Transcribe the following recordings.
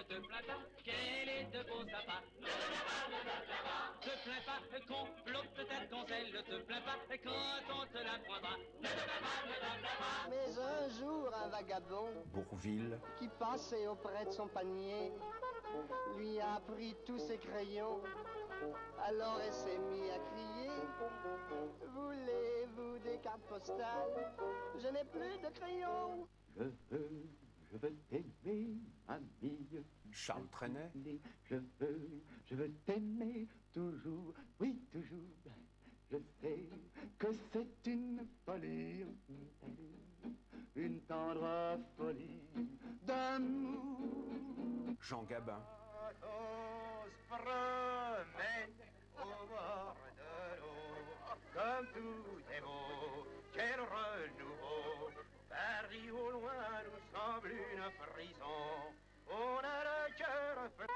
ne te plains pas, qu'elle est de beau sapin. Ne te plains pas, complote ta donzelle, ne te plains pas, quand on te la prendra. Ne te plains pas, ne te plains pas. Mais un jour, un vagabond, Bourville, qui passait auprès de son panier, lui a pris tous ses crayons. Alors elle s'est mise à crier, voulez-vous des cartes postales? Je n'ai plus de crayons. Je veux t'aimer, amie. Charles Trenet, Je veux t'aimer toujours, oui toujours. Je sais que c'est une folie, une tendre folie d'amour. Jean Gabin, On se promène au bord de l'eau, comme tout est beau, quel renouveau. Paris au loin nous semble une prison, on a le cœur fait.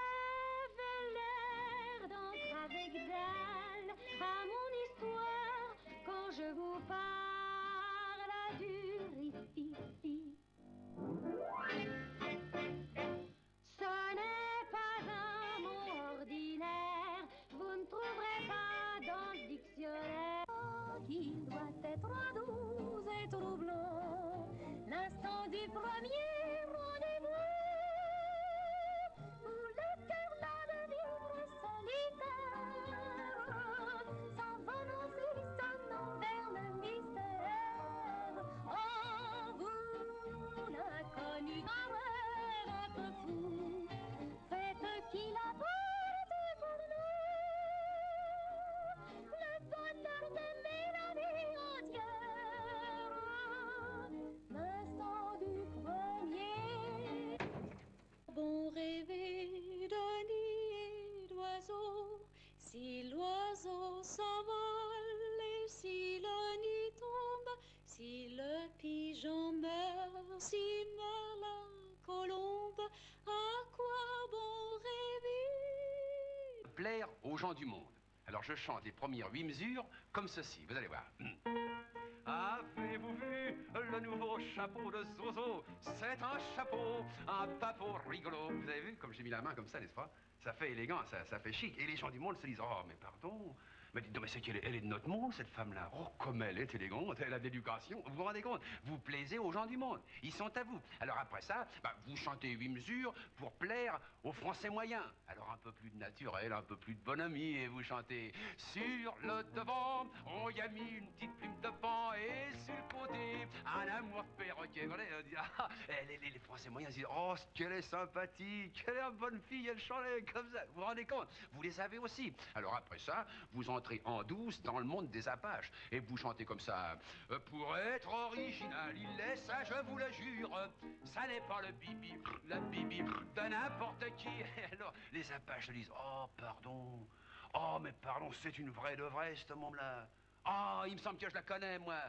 J'avais l'air d'entrer avec dalle à mon histoire quand je vous parle du rififi. Ce n'est pas un mot ordinaire, vous ne trouverez pas dans le dictionnaire. Qu'il doit être doux et troublant, l'instant du premier rendez-vous, où le cœur n'a de vivre solitaire, s'envolant sonnant vers le mystère. Oh, vous, l'inconnu, un rêve un peu fou, faites qu'il apporte pour nous le bonheur d'aimer la vie entière, l'instant du premier. Bon rêver de nid et d'oiseau, si l'oiseau s'envole et si le nid tombe, si le pigeon meurt, si meurt la colombe, à quoi bon rêver? Plaire aux gens du monde. Alors je chante les premières 8 mesures comme ceci, vous allez voir. Avez-vous vu le nouveau chapeau de Zozo? C'est un chapeau, un papot rigolo. Vous avez vu comme j'ai mis la main comme ça, n'est-ce pas? Ça fait élégant, ça fait chic. Et les gens du monde se disent, oh mais pardon, mais dites, non, mais c'est qu'elle elle est de notre monde, cette femme-là. Oh, comme elle est élégante, elle a de l'éducation. Vous vous rendez compte? Vous plaisez aux gens du monde. Ils sont à vous. Alors après ça, vous chantez 8 mesures pour plaire aux Français moyens. Alors un peu plus de naturel, un peu plus de bonhomie, et vous chantez sur le devant, on y a mis une petite plume de pan, et sur le côté, un amour de perroquet. Voilà, on dit, ah, les Français moyens disent, oh, qu'elle est sympathique, quelle est une bonne fille, elle chantait comme ça. Vous vous rendez compte? Vous les avez aussi. Alors après ça, vous entrez en douce dans le monde des Apaches. Et vous chantez comme ça. Pour être original, il est ça, je vous le jure. Ça n'est pas le bibi de n'importe qui. Et alors, les Apaches disent, oh, pardon. Oh, mais pardon, c'est une vraie de vraie, ce môme-là. Oh, il me semble que je la connais, moi.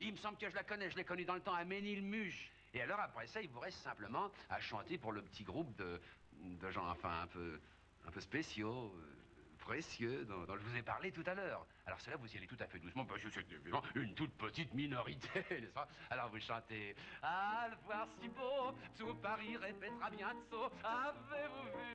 Il me semble que je la connais. Je l'ai connue dans le temps à Ménilmuche. Et alors, après ça, il vous reste simplement à chanter pour le petit groupe de gens, enfin, un peu spéciaux, précieux, dont je vous ai parlé tout à l'heure. Alors cela, vous y allez tout à fait doucement, parce que c'est évidemment une toute petite minorité, n'est-ce pas? Alors vous chantez « À le voir si beau, tout Paris répétera bientôt, avez-vous vu ?»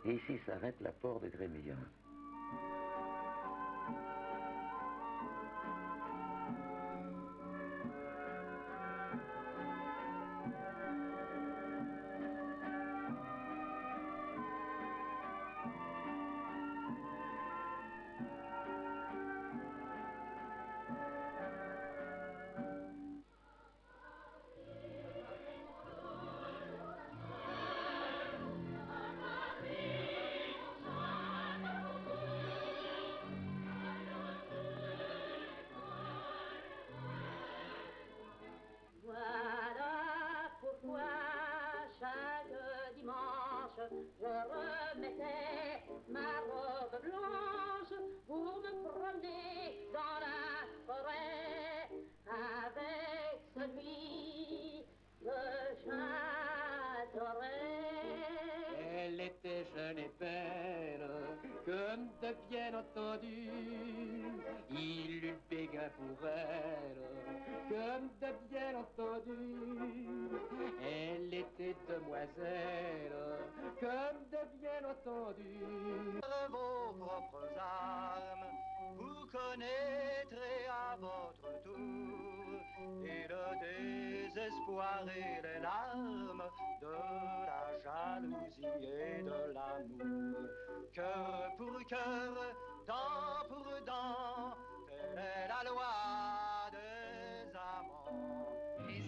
Et ici s'arrête l'apport de Grémillon. bien entendu. Elle était demoiselle, comme de bien entendu. Vos propres armes, vous connaîtrez à votre tour et le désespoir et les larmes de la jalousie et de l'amour. Cœur pour cœur, dent pour dent, telle est la loi des amants. Les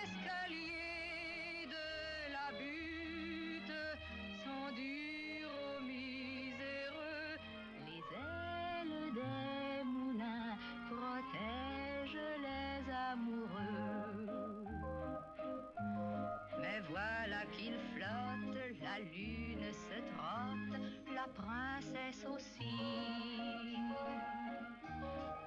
escaliers de la butte sont durs aux miséreux. Les ailes des moulins protègent les amoureux. Mais voilà qu'il flotte, la lune se trotte, la princesse aussi.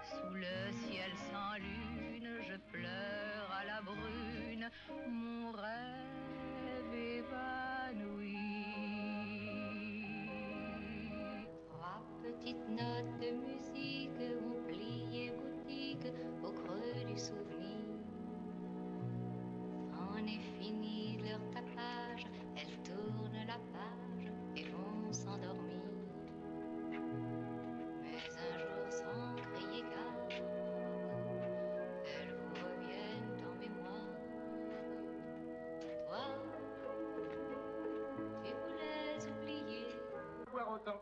Sous le ciel sans lune, je pleure à la brune, mon rêve évanoui. Trois petites notes de musique ont plié boutique au creux du souvenir. C'en est fini de leur tapage, elles tournent la page et vont s'endormir. Mais un jour sans crier gare, elles vous reviennent en mémoire. Toi, tu voulais oublier. Voir autant.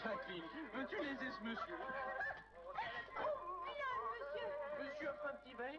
Jacqueline, veux-tu laisser ce monsieur? Oh, bien, monsieur. Monsieur, un petit bain?